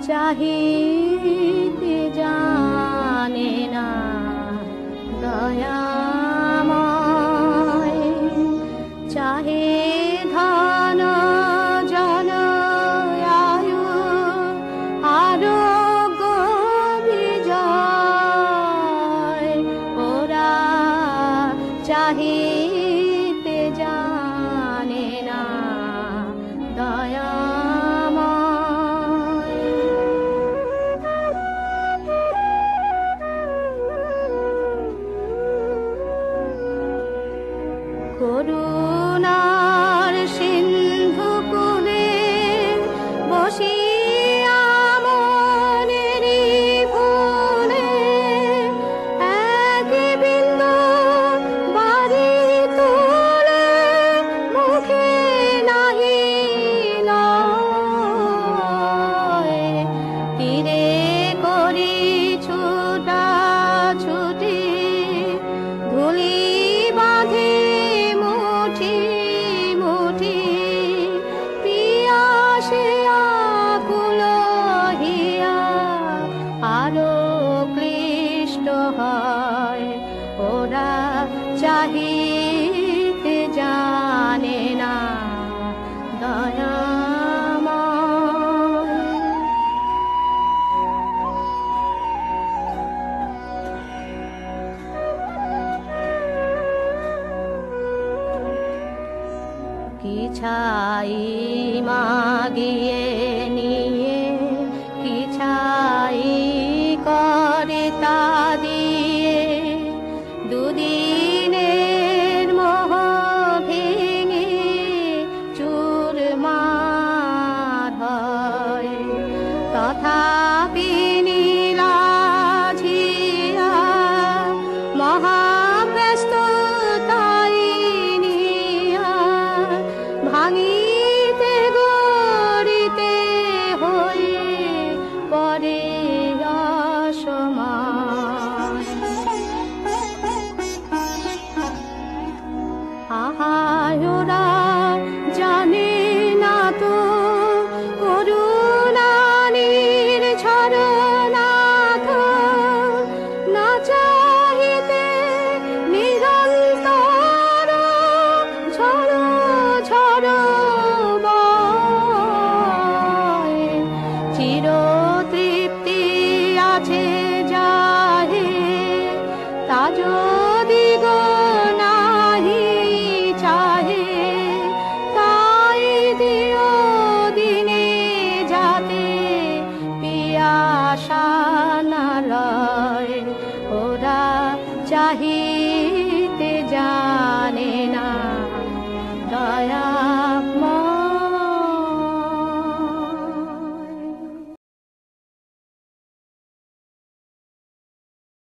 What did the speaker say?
চাহিতে জানে না দয়াময়, চাহে ধন জন আয়ু আরোগ্য বিজয়, ওরা চাহিতে জানে না দয়াময়। করুণার সিন্ধু কূলে বসিয়া মনেরই ফুলে এক বিন্দু বারি তুলে মুখে নাহি লয়, তীরে করি ছুটা ছুটি ধুলি বাঁধে মুঠি মুঠি, পিয়াসে আকুল হিয়া আরো ক্লিষ্ট হয়, ওরা চাহিতে জানে না দয়াময়। কি ছাই মাগিয়ে নিয়ে কি ছাই করে তা দিয়ে, দুদিনের মোহ ভেঙে চুরমার হয়, তথাপি নীলাঝিয়া মহাব্যস্ততাই নিয়া ভাঙিতে গড়িতে হয়ে পরে অসময়। আহারা জানে না তো করুণানির ঝরনাথ, না চাহিতে নিরন্তর ঝড় ঝড় বয়, চির তৃপ্তি আছে যাহে তা যদি গো নাহি চাহে, তাই দিও দিনে যাতে পিয়াসা না লয়, ওরা চাহিতে জানে না দয়া।